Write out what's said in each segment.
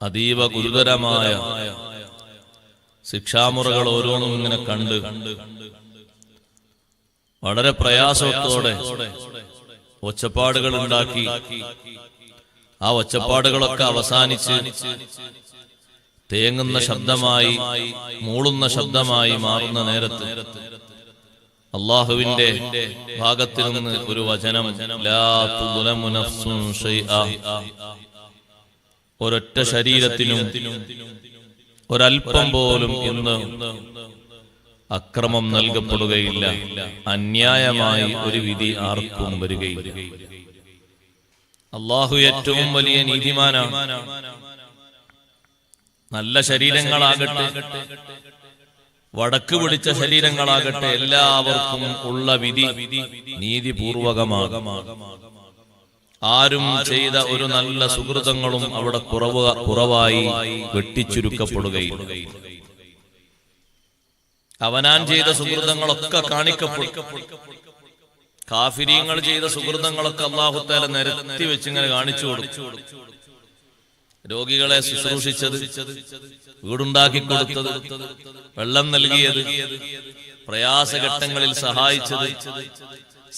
അതീവ ഗുരുതരമായ ശിക്ഷാമുറകൾ ഓരോന്നും ഇങ്ങനെ കണ്ട് വളരെ പ്രയാസത്തോടെ ഒച്ചപ്പാടുകൾ ഉണ്ടാക്കി ആ ഒച്ചപ്പാടുകളൊക്കെ അവസാനിച്ച് തേങ്ങുന്ന ശബ്ദമായി, മൂളുന്ന ശബ്ദമായി മാറുന്ന നേരത്ത് അല്ലാഹുവിന്റെ ഭാഗത്തിൽ നിന്ന് ഒരു വചനം, ലാ തുദ്ലമു നഫ്സുൻ ശൈഅ, ഒരൊറ്റ ശരീരത്തിനും ഒരൽപ്പം പോലും ഇന്ന് അക്രമം നൽകപ്പെടുകയില്ല, അന്യായമായി ഒരു വിധി ആർക്കും വരികയില്ല. അല്ലാഹു ഏറ്റവും വലിയ നീതിമാനാണ്. നല്ല ശരീരങ്ങളാകട്ടെ, വടക്ക് പിടിച്ച ശരീരങ്ങളാകട്ടെ, എല്ലാവർക്കും ഉള്ള വിധി നീതിപൂർവകമാകും. ആരും ചെയ്ത ഒരു നല്ല സുഹൃതങ്ങളും അവിടെ കുറവായി വെട്ടിച്ചുരുക്കപ്പെടുകയില്ല. അവനാൻ ചെയ്ത സുഹൃതങ്ങളൊക്കെ കാണിക്കപ്പെടും. കാഫിരീങ്ങൾ ചെയ്ത സുഹൃതങ്ങളൊക്കെ അല്ലാഹു തആല നിരത്തി വെച്ചിങ്ങനെ കാണിച്ചു കൊടുക്കും. രോഗികളെ ശുശ്രൂഷിച്ചത്, വീടുണ്ടാക്കി കൊടുത്തത്, വെള്ളം നൽകിയത്, പ്രയാസഘട്ടങ്ങളിൽ സഹായിച്ചത്,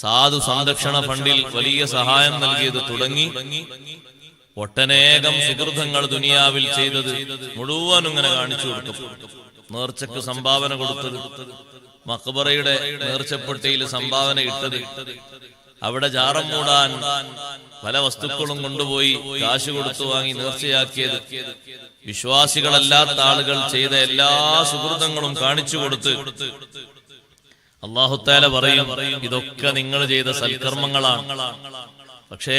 സാധു സംരക്ഷണ ഫണ്ടിൽ വലിയ സഹായം നൽകിയത് തുടങ്ങി ഒട്ടനേകം സുഹൃതങ്ങൾ ദുനിയാവിൽ ചെയ്തത് മുഴുവനും ഇങ്ങനെ കാണിച്ചു കൊടുക്കും. നേർച്ചക്ക് സംഭാവന കൊടുത്തത്, മഖബറയുടെ നേർച്ചപ്പെട്ടിയിൽ സംഭാവന ഇട്ടത്, അവിടെ ജാറം മൂടാൻ പല വസ്തുക്കളും കൊണ്ടുപോയി കാശ് കൊടുത്തു വാങ്ങി നേർച്ചയാക്കിയത്, വിശ്വാസികളല്ലാത്ത ആളുകൾ ചെയ്ത എല്ലാ സുഹൃതങ്ങളും കാണിച്ചു കൊടുത്ത് അല്ലാഹു തആല പറയും, ഇതൊക്കെ നിങ്ങൾ ചെയ്ത സൽക്കർമ്മങ്ങളാണ്. പക്ഷേ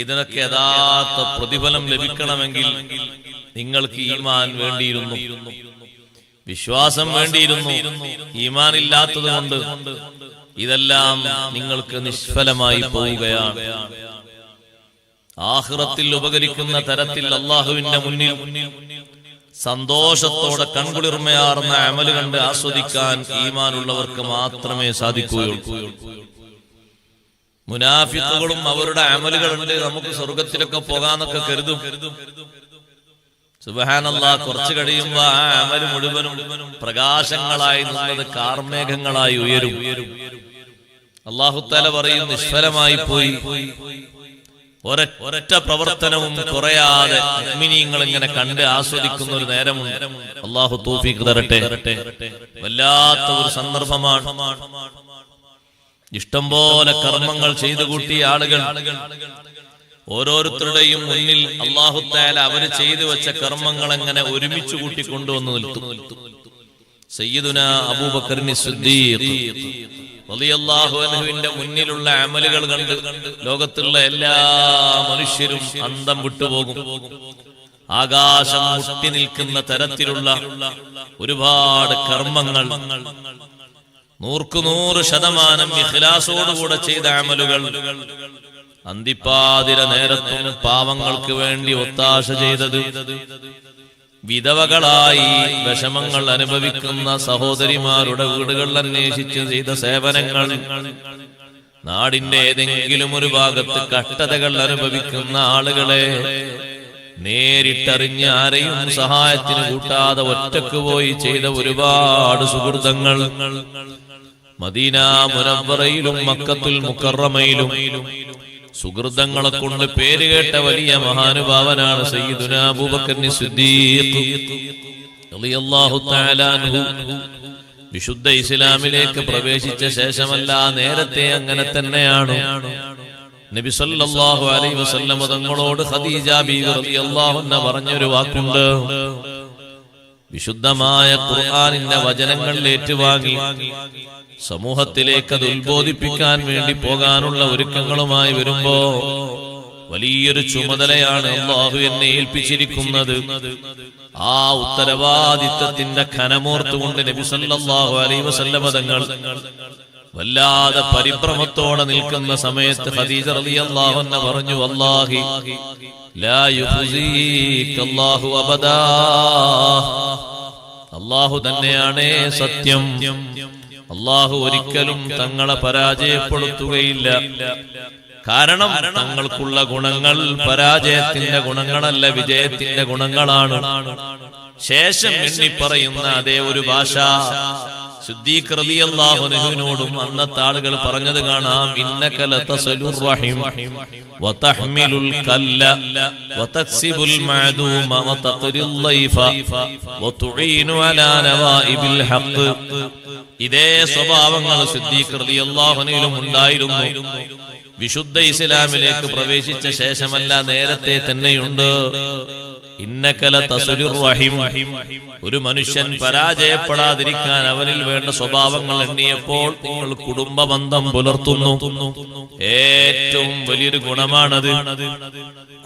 ഇതിനൊക്കെ യഥാർത്ഥ പ്രതിഫലം ലഭിക്കണമെങ്കിൽ നിങ്ങൾക്ക് ഈമാൻ വേണ്ടിയിരുന്നു, വിശ്വാസം വേണ്ടിയിരുന്നു. ഈമാൻ ഇല്ലാത്തത് കൊണ്ട് ഇതെല്ലാം നിങ്ങൾക്ക് നിഷ്ഫലമായി പോവുകയാണ്. ആഖിറത്തിൽ ഉപകരിക്കുന്ന തരത്തിൽ അല്ലാഹുവിന്റെ മുന്നിൽ സന്തോഷത്തോടെ കൺകുളിർമയാർന്ന അമല് കണ്ട് ആസ്വദിക്കാൻ ഈമാനുള്ളവർക്ക് മാത്രമേ സാധിക്കുകയുള്ളൂ. മുനാഫിക്കുകളും അവരുടെ അമലുകളുണ്ട്, നമുക്ക് സ്വർഗത്തിലൊക്കെ പോകാന്നൊക്കെ കരുതും. സുബ്ഹാനല്ലാഹ്, കുറച്ചു കഴിയുമ്പോ ആ അമല് മുഴുവനും പ്രകാശങ്ങളായി നിന്നത് കാർമേഘങ്ങളായി ഉയരും. അല്ലാഹു തആല പറയും, നിഷ്ഫലമായി പോയി. ഒരൊറ്റ പ്രവർത്തനവും കുറയാതെ മുഅ്മിനീങ്ങൾ ഇങ്ങനെ കണ്ട് ആസ്വദിക്കുന്ന ഒരു നേരമുണ്ട്. അല്ലാഹു തൗഫീഖ് തരട്ടെ. വല്ലാത്ത ഒരു സന്ദർഭമാണ്. ഇഷ്ടം പോലെ കർമ്മങ്ങൾ ചെയ്തു കൂട്ടിയ ആളുകൾ ഓരോരുത്തരുടെയും മുന്നിൽ അല്ലാഹു തആല അവര് ചെയ്തു വെച്ച കർമ്മങ്ങൾ എങ്ങനെ ഒരുമിച്ച് കൂട്ടി കൊണ്ടുവന്ന് നിൽക്കും. സയ്യിദുനാ അബൂബക്കറിന് സിദ്ദീഖ് റളിയല്ലാഹു അൻഹുവിന്റെ മുന്നിലുള്ള അമലുകൾ കണ്ട് ലോകത്തുള്ള എല്ലാ മനുഷ്യരും അന്തം വിട്ടുപോകും. ആകാശം മുട്ടി നിൽക്കുന്ന തരത്തിലുള്ള ഒരുപാട് കർമ്മങ്ങൾ, 100% ഇഖ്ലാസോടുകൂടെ ചെയ്ത അമലുകൾ, അന്തിപ്പാതിര നേരത്തും പാവങ്ങൾക്ക് വേണ്ടി ഒത്താശ ചെയ്തത്, വിധവകളായി വിഷമങ്ങൾ അനുഭവിക്കുന്ന സഹോദരിമാരുടെ വീടുകൾ അന്വേഷിച്ച് ചെയ്ത സേവനങ്ങൾ, നാടിന്റെ ഏതെങ്കിലും ഒരു ഭാഗത്ത് കഷ്ടതകൾ അനുഭവിക്കുന്ന ആളുകളെ നേരിട്ടറിഞ്ഞ് ആരെയും സഹായത്തിന് കൂട്ടാതെ ഒറ്റക്ക് പോയി ചെയ്ത ഒരുപാട് സുഹൃതങ്ങൾ, മദീന മുനവ്വറയിലും മക്കത്തുൽ മുക്കറമയിലും സുഹൃതങ്ങളെ കൊണ്ട് പേരുകേട്ട വലിയ മഹാനുഭാവനാണ് സയ്യിദുനാ അബൂബക്കർ സിദ്ദീഖ് റളിയല്ലാഹു തആല അൻഹു. വിശുദ്ധ ഇസ്ലാമിലേക്ക് പ്രവേശിച്ച ശേഷമല്ല, നേരത്തെ അങ്ങനെ തന്നെയാണ്. നബി സല്ലല്ലാഹു അലൈഹി വസല്ലം തങ്ങളോട് ഖദീജ ബീവി റളിയല്ലാഹു അൻഹ പറഞ്ഞൊരു വാക്കുണ്ട്. വിശുദ്ധമായ ഖുർആനിന്റെ വചനങ്ങൾ ഏറ്റുവാങ്ങി സമൂഹത്തിലേക്ക് അത് ഉത്ബോധിപ്പിക്കാൻ വേണ്ടി പോകാനുള്ള ഒരുക്കങ്ങളുമായി വരുമ്പോ വലിയൊരു ചുമതലയാണ് അല്ലാഹു എന്നെ ഏൽപ്പിച്ചിരിക്കുന്നത്. ആ ഉത്തരവാദിത്തത്തിന്റെ ഖനമോർത്തുകൊണ്ട് നബി സല്ലല്ലാഹു അലൈഹി വസല്ലം തങ്ങൾ വല്ലാതെ പരിഭ്രമത്തോടെ നിൽക്കുന്ന സമയത്ത് ഖദീജ റളിയല്ലാഹു അൻഹ പറഞ്ഞു, വല്ലാഹി ലാ യുഖ്സീക അല്ലാഹു അബദാ, അല്ലാഹു തന്നെയാണ് സത്യം, അല്ലാഹു ഒരിക്കലും തങ്ങളെ പരാജയപ്പെടുത്തുകയില്ല. കാരണം തങ്ങൾക്കുള്ള ഗുണങ്ങൾ പരാജയത്തിന്റെ ഗുണങ്ങളല്ല, വിജയത്തിന്റെ ഗുണങ്ങളാണ്. ശേഷം എണ്ണിപ്പറയുന്ന അതേ ഒരു ഭാഷ സിദ്ദീഖ് റളിയല്ലാഹു അൻഹുവിനോടും അന്നത്തെ ആളുകൾ പറഞ്ഞത് കാണാം. ഇന്നക ലതസലുർ റഹിം വതഹ്മിലുൽ കല്ല വതക്സിബുൽ മഅദൂമ വതഖ്രിൽ ലൈഫ വതുഈനു അലാ നവാഇബിൽ ഹഖ്. ഇതേ സ്വഭാവങ്ങൾ സിദ്ദീഖ് റളിയല്ലാഹു അൻഹുവിലും ഉണ്ടായിരുന്നു. വിശുദ്ധ ഇസ്ലാമിലേക്ക് പ്രവേശിച്ച ശേഷമല്ല, നേരത്തെ തന്നെയുണ്ട്. ഇന്നക ലതസലുർ റഹിം. ഒരു മനുഷ്യൻ പരാജയപ്പെടാതിരിക്കാൻ അവനിൽ വേണ്ട സ്വഭാവങ്ങൾ എണ്ണിയപ്പോൾ നിങ്ങൾ കുടുംബ ബന്ധം പുലർത്തുന്നു. ഏറ്റവും വലിയൊരു ഗുണമാണത്.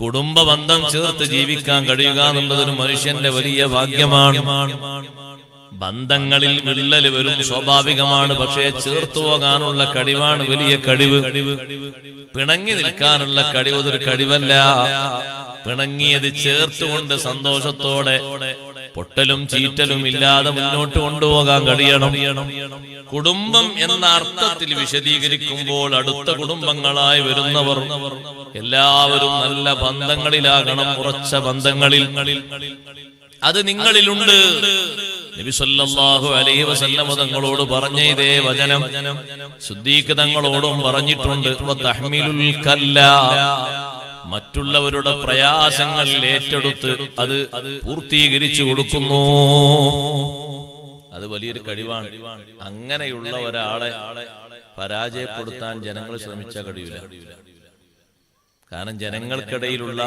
കുടുംബ ബന്ധം ചേർത്ത് ജീവിക്കാൻ കഴിയുക എന്നുള്ളത് ഒരു മനുഷ്യന്റെ വലിയ ഭാഗ്യമാണ്. ബന്ധങ്ങളിൽ വിള്ളൽ വരും, സ്വാഭാവികമാണ്. പക്ഷേ ചേർത്തു പോകാനുള്ള കഴിവാണ് വലിയ കഴിവ്. പിണങ്ങി നിൽക്കാനുള്ള കഴിവ് അതൊരു കഴിവല്ല. പിണങ്ങിയത് ചേർത്തുകൊണ്ട് സന്തോഷത്തോടെ പൊട്ടലും ചീറ്റലും ഇല്ലാതെ മുന്നോട്ട് കൊണ്ടുപോകാൻ കഴിയണം. കുടുംബം എന്ന അർത്ഥത്തിൽ വിശദീകരിക്കുമ്പോൾ അടുത്ത കുടുംബങ്ങളായി വരുന്നവർ എല്ലാവരും നല്ല ബന്ധങ്ങളിലാകണം, ഉറച്ച ബന്ധങ്ങളിൽ. അത് നിങ്ങളിലുണ്ട്. നബി സല്ലല്ലാഹു അലൈഹി വസല്ലം തങ്ങളോട് പറഞ്ഞ ഇതേ വചനം സിദ്ദീഖ് തങ്ങളോടും പറഞ്ഞിട്ടുണ്ട്. വതഹ്മിലുൽ കല്ല. മറ്റുള്ളവരുടെ പ്രയാസങ്ങൾ ഏറ്റെടുത്ത് അത് പൂർത്തീകരിച്ചു കൊടുക്കുന്നു. അത് വലിയൊരു കഴിവാണ്. അങ്ങനെയുള്ള ഒരാളെ പരാജയപ്പെടുത്താൻ ജനങ്ങൾ ശ്രമിച്ചാൽ കഴിയില്ല. കാരണം ജനങ്ങൾക്കിടയിലുള്ള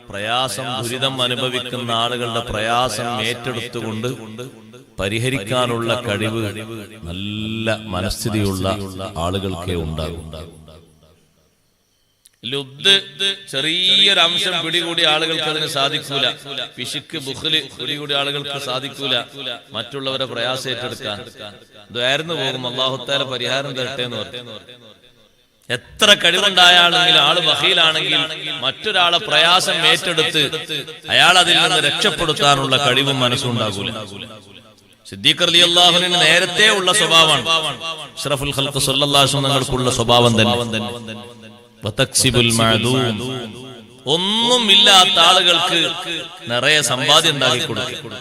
പ്രയാസം, ദുരിതം അനുഭവിക്കുന്ന ആളുകളുടെ പ്രയാസം ഏറ്റെടുത്തുകൊണ്ട് പരിഹരിക്കാനുള്ള കഴിവ് നല്ല മനസ്ഥിതിയുള്ള ആളുകൾക്കേ ഉണ്ടാകും. ലുബ്ദ് ചെറിയൊരു അംശം പിടികൂടിയ ആളുകൾക്ക് അതിന് സാധിക്കൂല. പിശുക്ക്, ബുഖ്ല് പിടികൂടിയ ആളുകൾക്ക് സാധിക്കൂല മറ്റുള്ളവരെ പ്രയാസം ഏറ്റെടുക്കാൻ. ഇതായിരുന്നു പോകും. അല്ലാഹു തആല പരിഹാരം തരട്ടെ എന്ന് പറഞ്ഞു. എത്ര കഴിവുണ്ടായാണെങ്കിലും ആള് ബഖീലാണെങ്കിൽ മറ്റൊരാളെ പ്രയാസം ഏറ്റെടുത്ത് അയാൾ അതിൽ നിന്ന് രക്ഷപ്പെടുത്താനുള്ള കഴിവും മനസ്സുണ്ടാകൂല. സിദ്ദീഖ് റളിയല്ലാഹു അൻഹു നേരത്തെ ഉള്ള സ്വഭാവമാണ്. അഷ്റഫുൽ ഖൽഖ് സല്ലല്ലാഹു അലൈഹി വസല്ലം തങ്ങൾക്കുള്ള സ്വഭാവം തന്നെ. വതക്സിബുൽ മഅദൂം. ഒന്നുമില്ലാത്ത ആളുകൾക്ക് നിറയെ സമ്പാദ്യം ഉണ്ടാക്കി കൊടുക്കും.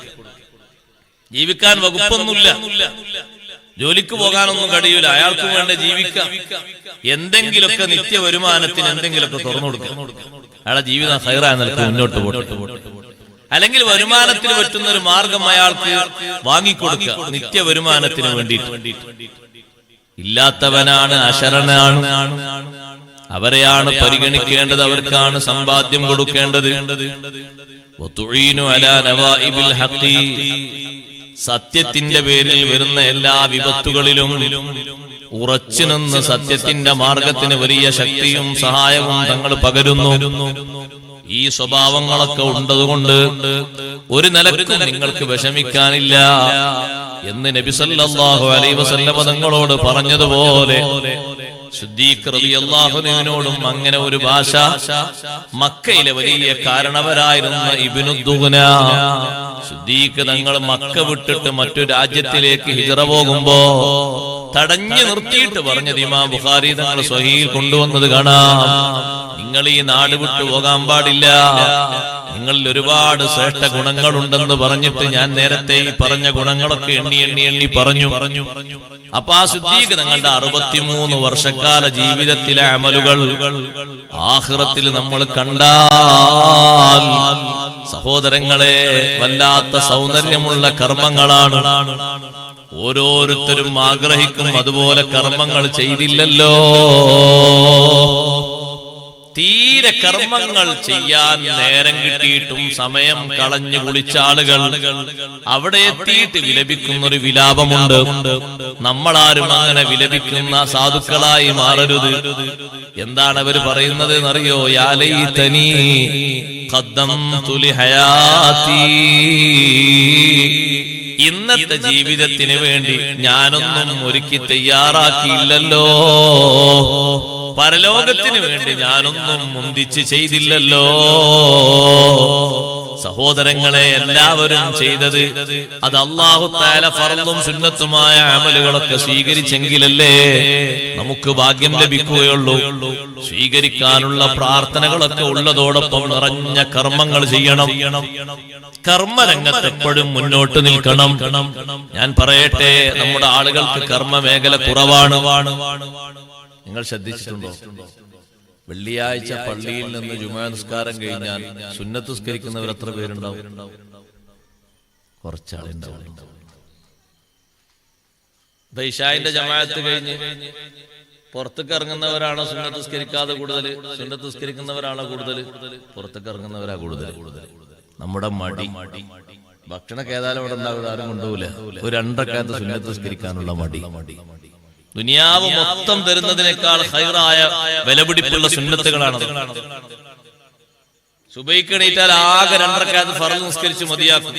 ജീവിക്കാൻ വകുപ്പൊന്നുമില്ല, ജോലിക്ക് പോകാനൊന്നും കഴിയൂല, അയാൾക്ക് വേണ്ട ജീവിക്കാം. എന്തെങ്കിലുമൊക്കെ നിത്യ വരുമാനത്തിന് എന്തെങ്കിലുമൊക്കെ തുറന്നു കൊടുക്കും. അയാളെ ജീവിതം ഖൈറായ നിലക്ക് മുന്നോട്ട് പോട്ടെ. അല്ലെങ്കിൽ വരുമാനത്തിന് പറ്റുന്ന ഒരു മാർഗം അയാൾക്ക് വാങ്ങിക്കൊടുക്കുക, നിത്യ വരുമാനത്തിന് വേണ്ടിയിട്ട്. ഇല്ലാത്തവനാണ്, അശരണനാണ്, അവരെയാണ് പരിഗണിക്കേണ്ടത്, അവർക്കാണ് സമ്പാദ്യം കൊടുക്കേണ്ടത്. വതുഈനു അലാ നവാഇബിൽ ഹഖി. സത്യത്തിന്റെ പേരിൽ വരുന്ന എല്ലാ വിപത്തുകളിലും ഉറച്ചു നിന്ന് സത്യത്തിന്റെ മാർഗത്തിന് വലിയ ശക്തിയും സഹായവും തങ്ങൾ പകരുന്നു. ഈ സ്വഭാവങ്ങളൊക്കെ ഉണ്ടതുകൊണ്ട് ഒരു നിലക്കും നിങ്ങൾക്ക് വിഷമിക്കാനില്ല എന്ന് നബി സല്ലല്ലാഹു അലൈഹി വസല്ലം തങ്ങളോട് പറഞ്ഞതുപോലെ സിദ്ദീഖ് റളിയല്ലാഹു അൻഹുവിനോടും അങ്ങനെ ഒരു ഭാഷ. മക്കയിലെ വലിയ കാരണവരായിരുന്ന ഇബ്നു ദുഗ്ന സിദ്ദീഖ് തങ്ങൾ മക്ക വിട്ടിട്ട് മറ്റു രാജ്യത്തിലേക്ക് ഹിജ്റ പോകുമ്പോ തടഞ്ഞു നിർത്തിയിട്ട് പറഞ്ഞത് ഇമാം ബുഖാരി തങ്ങൾ സ്വഹീഹിൽ കൊണ്ടുവന്നത് കാണാം. നിങ്ങൾ ഈ നാട് വിട്ടു പോകാൻ പാടില്ല, നിങ്ങളിൽ ഒരുപാട് ശ്രേഷ്ഠ ഗുണങ്ങളുണ്ടെന്ന് പറഞ്ഞിട്ട് ഞാൻ നേരത്തെ ഈ പറഞ്ഞ ഗുണങ്ങളൊക്കെ എണ്ണി പറഞ്ഞു. അപ്പൊ ആ സിദ്ദീഖ് തങ്ങളുടെ 63 വർഷക്കാല ജീവിതത്തിലെ അമലുകൾ ആഖിറത്തിൽ നമ്മൾ കണ്ടാൽ സഹോദരങ്ങളെ വല്ലാത്ത സൗന്ദര്യമുള്ള കർമ്മങ്ങളാണ്. ഓരോരുത്തരും ആഗ്രഹിക്കും അതുപോലെ കർമ്മങ്ങൾ ചെയ്തില്ലല്ലോ. തീരെ കർമ്മങ്ങൾ ചെയ്യാൻ നേരം കിട്ടിയിട്ടും സമയം കളഞ്ഞു കുളിച്ച ആളുകൾ അവിടെ എത്തിയിട്ട് വിലപിക്കുന്ന ഒരു വിലാപമുണ്ട്. നമ്മളാരും അങ്ങനെ വിലപിക്കുന്ന സാധുക്കളായി മാറരുത്. എന്താണ് അവർ പറയുന്നത് എന്നറിയോ? യാ ലൈതനി ഖദ്ദംതു ലിഹയാതി. ഇന്നത്തെ ജീവിതത്തിന് വേണ്ടി ഞാനൊന്നും ഒരുക്കി തയ്യാറാക്കിയില്ലല്ലോ, പരലോകത്തിന് വേണ്ടി ഞാനൊന്നും മുന്തിച്ച് ചെയ്തില്ലല്ലോ. സഹോദരങ്ങളെ, എല്ലാവരും ചെയ്തത് അത് അല്ലാഹു തആല ഫർളും സുന്നത്തുമായ അമലുകളൊക്കെ സ്വീകരിച്ചെങ്കിലല്ലേ നമുക്ക് ഭാഗ്യം ലഭിക്കുകയുള്ളൂ. സ്വീകരിക്കാനുള്ള പ്രാർത്ഥനകളൊക്കെ ഉള്ളതോടൊപ്പം നിറഞ്ഞ കർമ്മങ്ങൾ ചെയ്യണം. കർമ്മരംഗത്ത് എപ്പോഴും മുന്നോട്ട് നിൽക്കണം. ഞാൻ പറയട്ടെ, നമ്മുടെ ആളുകൾക്ക് കർമ്മ മേഖല കുറവാണ്. നിങ്ങൾ ശ്രദ്ധിച്ചിട്ടുണ്ടോ? വെള്ളിയാഴ്ച പള്ളിയിൽ നിന്ന് ജുമാ നിസ്കാരം കഴിഞ്ഞാൽ സുന്നത്ത് നിസ്കരിക്കുന്നവർ എത്ര പേരുണ്ടാവും? കുറച്ചാളുണ്ടാവും. ഇശാഇന്റെ ജമാഅത്ത് കഴിഞ്ഞ് പുറത്തേക്ക് ഇറങ്ങുന്നവരാണോ സുന്നത്ത് നിസ്കരിക്കാതെ കൂടുതൽ? സുന്നത്ത് നിസ്കരിക്കുന്നവരാണോ കൂടുതൽ? പുറത്തേക്ക് ഇറങ്ങുന്നവരാ കൂടുതൽ. നമ്മുടെ മടി, ഭക്ഷണമൊക്കെ ഏതായാലും ഇവിടെ ഉണ്ടാവില്ല, ആരും കൊണ്ടുപോകില്ല. ഒരു 2 റക്അത്ത് സുന്നത്ത് നിസ്കരിക്കാനുള്ള മടി. ദുനിയാവ് മൊത്തം തരുന്നതിനേക്കാൾ ഖൈറായ വിലപിടിപ്പുള്ള സുന്നത്തുകളാണ്. സുബഹിക്ക് എണീറ്റാൽ ആകെ 2 റക്അത്ത് ഫർള് നിസ്കരിച്ച് മതിയാക്കും.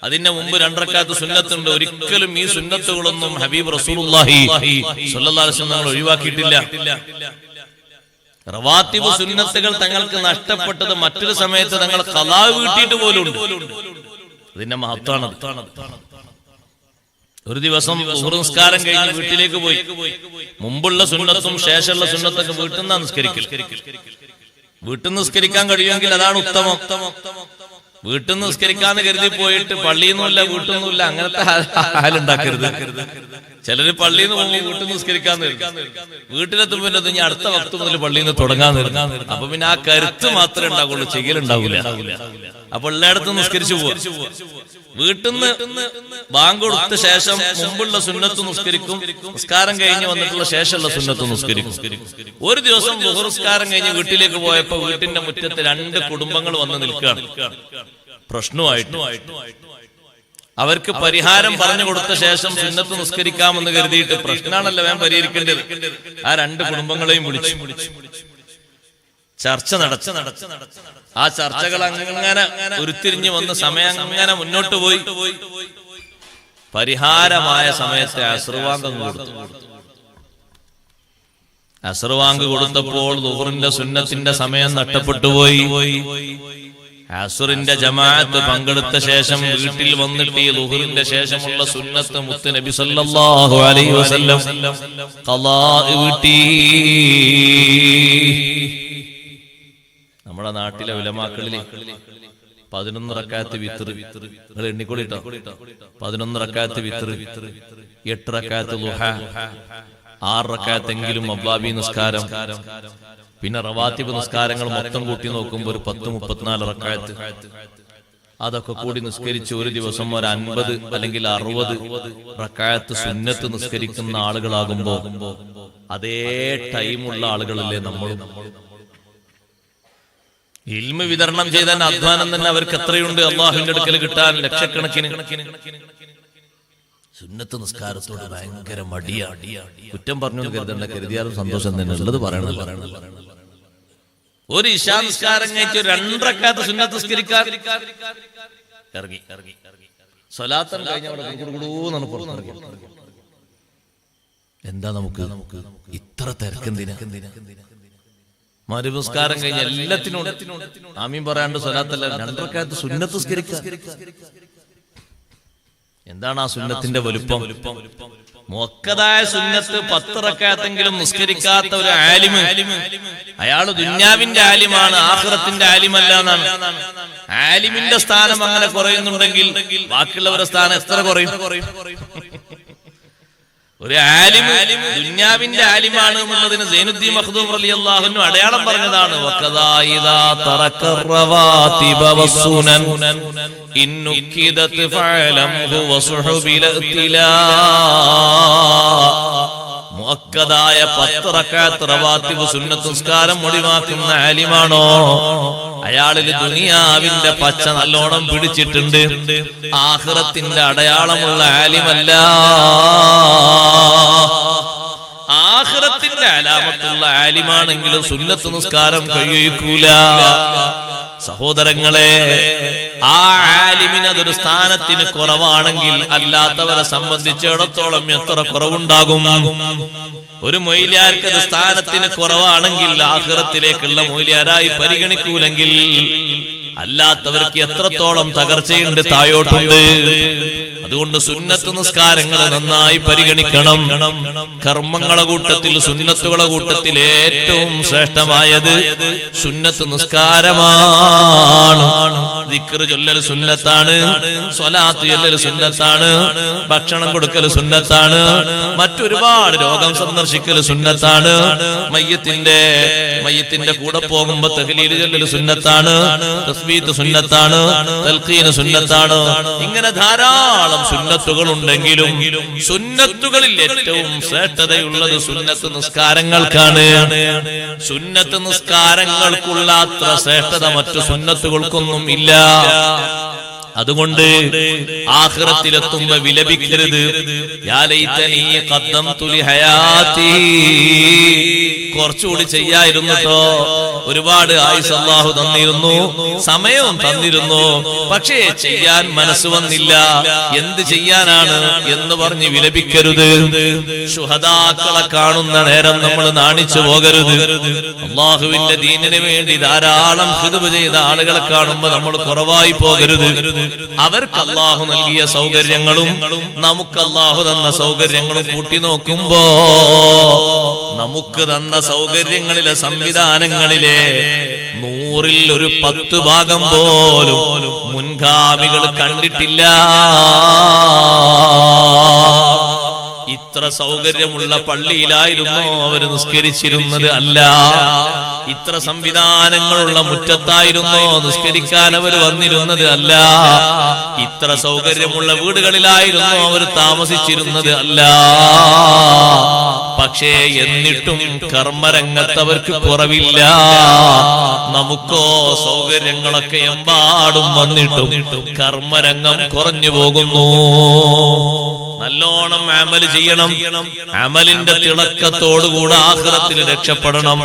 അതിന്റെ മുമ്പ് 2 റക്അത്ത് സുന്നത്തുണ്ട്. ഒരിക്കലും ഈ സുന്നത്തുകളൊന്നും ഹബീബ് റസൂലുള്ളാഹി സ്വല്ലല്ലാഹു അലൈഹി വസല്ലം ഒഴിവാക്കിയിട്ടില്ല. റവാത്തിബ് സുന്നത്തുകൾ തങ്ങൾക്ക് നഷ്ടപ്പെട്ടത് മറ്റൊരു സമയത്ത് തങ്ങൾ ഖളാ വീട്ടിയിട്ട് പോലുണ്ട്. അതിന്റെ മഹത്വമാണ്. ഒരു ദിവസം സുബ്ഹ് നിസ്കാരം കഴിഞ്ഞ് വീട്ടിലേക്ക് പോയി. മുമ്പുള്ള സുന്നത്തും ശേഷമുള്ള സുന്നത്തൊക്കെ വീട്ടിൽ നിന്നാണ് നിസ്കരിക്കൽ. വീട്ടിൽ നിന്ന് നിസ്കരിക്കാൻ കഴിയുമെങ്കിൽ അതാണ് ഉത്തമം. വീട്ടിൽ നിന്ന് നിസ്കരിക്കാന്ന് കരുതി പോയിട്ട് പള്ളിയിൽ നിന്നുമില്ല വീട്ടിൽ നിന്നുമില്ല അങ്ങനത്തെ ഹാലുണ്ടാക്കരുത്. ചിലര് പള്ളിയിൽ നിന്ന് പോകുമ്പോൾ വീട്ടിൽ നിന്ന് നിസ്കരിക്കാന്ന് വീട്ടിലെത്തുമ്പോ ഇനി അടുത്ത വക്ത് മുതൽ പള്ളിയിൽ നിന്ന് തുടങ്ങാൻ അപ്പൊ പിന്നെ ആ കരുത്ത് മാത്രമേ ഉണ്ടാവുള്ളൂ, ചെയ്യലുണ്ടാവില്ല. അപ്പൊ എല്ലായിടത്തും നിസ്കരിച്ചു പോവാ. വീട്ടിൽ നിന്ന് ബാങ്ക് കൊടുത്ത ശേഷം മുമ്പുള്ള സുന്നത്ത് നിസ്കരിക്കും, നിസ്കാരം കഴിഞ്ഞ് വന്നിട്ടുള്ള ശേഷമുള്ള സുന്നത്ത് നിസ്കരിക്കും. ഒരു ദിവസം ളുഹർ നിസ്കാരം കഴിഞ്ഞ് വീട്ടിലേക്ക് പോയപ്പോ വീട്ടിന്റെ മുറ്റത്ത് 2 കുടുംബങ്ങൾ വന്ന് നിൽക്കുകയാണ് പ്രശ്നമായിട്ട്. അവർക്ക് പരിഹാരം പറഞ്ഞു കൊടുത്ത ശേഷം സുന്നത്ത് നിസ്കരിക്കാമെന്ന് കരുതിയിട്ട്, പ്രശ്നമാണല്ലോ വേഗം പരിഹരിക്കേണ്ടത്, ആ 2 കുടുംബങ്ങളെയും വിളിച്ചു ചർച്ച നടത്തി. ആ ചർച്ചകൾ അങ്ങനെ ഉരുത്തിരിഞ്ഞു വന്ന് സമയം അങ്ങനെ മുന്നോട്ട് പോയി. പരിഹാരമായ സമയത്തെ അസ്ർവാങ്ക് കൊടുത്തു. അസ്ർവാങ്ക് കൊടുത്തപ്പോൾ ളുഹറിന്റെ സുന്നത്തിന്റെ സമയം നഷ്ടപ്പെട്ടുപോയി. അസ്റിന്റെ ജമാഅത്ത് പങ്കെടുത്ത ശേഷം വീട്ടിൽ വന്നിട്ട് ഈ ളുഹറിന്റെ ശേഷമുള്ള സുന്നത്ത് മുത്ത് നബി സല്ലല്ലാഹു അലൈഹി വസല്ലം ഖളാ വീട്ടി. നമ്മുടെ നാട്ടിലെ ഉലമാക്കളിലെ 11 റക്അത്ത് വിത്ർ, നിങ്ങൾ എണ്ണിക്കൊള്ളിട്ടോ, 11 റക്അത്ത് വിത്ർ, 8 റക്അത്ത് ളുഹ, 6 റക്അത്തെങ്കിലും അവ്വാബി നിസ്കാരം, പിന്നെ റവാത്തിബ് നിസ്കാരങ്ങൾ മൊത്തം കൂട്ടി നോക്കുമ്പോൾ ഒരു 10-34 റക്അത്ത്. അതൊക്കെ കൂടി നിസ്കരിച്ച് ഒരു ദിവസം ഒരു 50 അല്ലെങ്കിൽ 60 റക്അത്ത് സുന്നത്ത് നിസ്കരിക്കുന്ന ആളുകളാകുമ്പോ അതേ ടൈമുള്ള ആളുകളല്ലേ നമ്മളും. ഇൽമ് വിതരണം ചെയ്താൽ അധ്വാനം തന്നെ അവർക്ക് എത്രയുണ്ട് അള്ളാഹുവിന്റെ അടുക്കൽ കിട്ടാൻ, ലക്ഷക്കണക്കിന്. സുന്നത്ത് നിസ്കാരത്തോട് ഭയങ്കര മടിയാണ്. കുറ്റം പറഞ്ഞു കരുതണ്ട, കരുതിയാലും സന്തോഷം തന്നെ ഉള്ളത് പറയണം. ഒരു ഇശാ നിസ്കാരം കഴിഞ്ഞ് 2 റക്അത്ത് സുന്നത്ത് നിസ്കരിക്കാൻ ഇറങ്ങി. സ്വലാത്ത് കഴിഞ്ഞ പുറത്തിറങ്ങി. എന്താ നമുക്ക് ഇത്ര തിരക്കെന്തിനാ? മരുപസ്കാരം കഴിഞ്ഞ എല്ലാത്തിനും ആമീൻ പറയാണ്ട് സ്വലാത്തല്ല, 2 റക്അത്ത് സുന്നത്ത് നിസ്കരിക്കുക. എന്താണ് ആ സുന്നത്തിന്റെ വലുപ്പം? മുഅക്കദായ സുന്നത്ത് 10 റക്അത്തെങ്കിലും നിസ്കരിക്കാത്ത ഒരു ആലിമ്, അയാൾ ദുനിയാവിന്റെ ആലിമാണ്, ആഖിറത്തിന്റെ ആലിമല്ല എന്നാണ്. ആലിമിന്റെ സ്ഥാനം അങ്ങനെ കുറയുന്നുണ്ടെങ്കിൽ ബാക്കിയുള്ളവരുടെ സ്ഥാനം എത്ര കുറയും? ഒരു ആലിം ദുനിയാവിന്റെ ആലിമാണ് എന്നുള്ളതിന് സൈനുദ്ദീൻ മഖ്ദൂം റളിയല്ലാഹു അൻഹു അടയാളം പറഞ്ഞതാണ്. വഖദാ ഇദാ തറക റവാതിബ വസ്സുനൻ ഇന്നുക്കിദത് ഫഅലം ഹുവ സുഹബിൽ ഇത്തിലാ. മുഅക്കദായ 10 റക്അത്ത് റവാതിബ് സുന്നത്ത് നിസ്കാരം ഒഴിവാക്കുന്ന ആലിമാണോ, അയാളിൽ ദുനിയാവിന്റെ പച്ച നല്ലോണം പിടിച്ചിട്ടുണ്ട്, ആഖിറത്തിന്റെ അടയാളമുള്ള ആലിമല്ല. ആഖിറത്തിന്റെ അലാമത്തുള്ള ആലിമാണെങ്കിലും സുന്നത്ത് നിസ്കാരം കഴിയൂല. സഹോദരങ്ങളെ, ആ ആലിമിന് അതൊരു സ്ഥാനത്തിന് കുറവാണെങ്കിൽ അല്ലാത്തവരെ സംബന്ധിച്ചിടത്തോളം എത്ര കുറവുണ്ടാകും? ഒരു മൊയ്ലിയാർക്ക് അത് സ്ഥാനത്തിന് കുറവാണെങ്കിൽ ആഖിറത്തിലേക്കുള്ള മൊയ്ലിയാരായി പരിഗണിക്കൂലെങ്കിൽ അല്ലാത്തവർക്ക് എത്രത്തോളം തകർച്ചയുണ്ട്, തായോട്ടുണ്ട്. അതുകൊണ്ട് സുന്നത്ത് നിസ്കാരങ്ങൾ നന്നായി പരിഗണിക്കണം. കർമ്മങ്ങളെ കൂട്ടത്തിൽ, സുന്നത്തുകളെ കൂട്ടത്തിൽ ഏറ്റവും ശ്രേഷ്ഠമായത് സുന്നത്ത് നിസ്കാരമാണ്. ദിക്ർ ചൊല്ലൽ സുന്നത്താണ്, സ്വലാത്ത് ചൊല്ലൽ സുന്നത്താണ്, ഭക്ഷണം കൊടുക്കൽ സുന്നത്താണ്, മറ്റൊരുപാട് രോഗം സന്ദർശിക്കൽ സുന്നത്താണ്, മയ്യത്തിന്റെ കൂടെ പോകുമ്പോ തഹ്ലീൽ ചൊല്ലൽ സുന്നത്താണ്, തസ്ബീഹ് സുന്നത്താണ്, തൽഖീൻ സുന്നത്താണ്. ഇങ്ങനെ ധാരാളം സുന്നത്തുകൾ ഉണ്ടെങ്കിലും സുന്നത്തുകളിൽ ഏറ്റവും ശ്രേഷ്ഠതയുള്ളത് സുന്നത്ത് നിസ്കാരങ്ങൾക്കാണ്. സുന്നത്ത് നിസ്കാരങ്ങൾക്കുള്ള അത്ര ശ്രേഷ്ഠത മറ്റു സുന്നത്തുകൾക്കൊന്നും ഇല്ല. അതുകൊണ്ട് ആഖിറത്തിലെത്തുമ്പോ വിലപിക്കരുത്. യാ ലൈതനീ ഖദ്ദംതു ലിഹയാതി, കുറച്ചുകൂടി ചെയ്യായിരുന്നു ട്ടോ. ഒരുപാട് ആയുസ് അല്ലാഹു തന്നിരുന്നു, സമയവും തന്നിരുന്നു, പക്ഷേ ചെയ്യാൻ മനസ്സ് വന്നില്ല. എന്ത് ചെയ്യാനാണ് എന്ന് പറഞ്ഞ് വിലപിക്കരുത്. ശുഹദാക്കളെ കാണുന്ന നേരം നമ്മൾ നാണിച്ചു പോകരുത്. അല്ലാഹുവിന്റെ ദീനിന് വേണ്ടി ധാരാളം ഖിദ്മ ചെയ്ത ആളുകളെ കാണുമ്പോൾ നമ്മൾ കുറവായി പോകരുത്. അവർക്ക് അല്ലാഹു നൽകിയ സൗകര്യങ്ങളും നമുക്ക് അല്ലാഹു തന്ന സൗകര്യങ്ങളും കൂട്ടി നോക്കുമ്പോ നമുക്ക് തന്ന സൗകര്യങ്ങളിലെ, സംവിധാനങ്ങളിലെ 100ൽ ഒരു 10 ഭാഗം പോലും മുൻഗാമികൾ കണ്ടിട്ടില്ല. ഇത്ര സൗകര്യമുള്ള പള്ളിയിലായിരുന്നു അവർ നിസ്കരിച്ചിരുന്നത് അല്ല. ഇത്ര സംവിധാനങ്ങളുള്ള മുറ്റത്തായിരുന്നോ നിസ്കരിക്കാൻ അവർ വന്നിരുന്നത് അല്ല. ഇത്ര സൗകര്യമുള്ള വീടുകളിലായിരുന്നു അവർ താമസിച്ചിരുന്നത് അല്ല. പക്ഷേ എന്നിട്ടും കർമ്മരംഗത്തവർക്ക് കുറവില്ല. നമുക്കോ സൗകര്യങ്ങളൊക്കെ എമ്പാടും വന്നിട്ടും കർമ്മരംഗം കുറഞ്ഞു പോകുന്നു. നല്ലോണം അമൽ ചെയ്യണം. അമലിന്റെ തിളക്കത്തോടുകൂടെ ആഖിറത്തിൽ രക്ഷപ്പെടണം.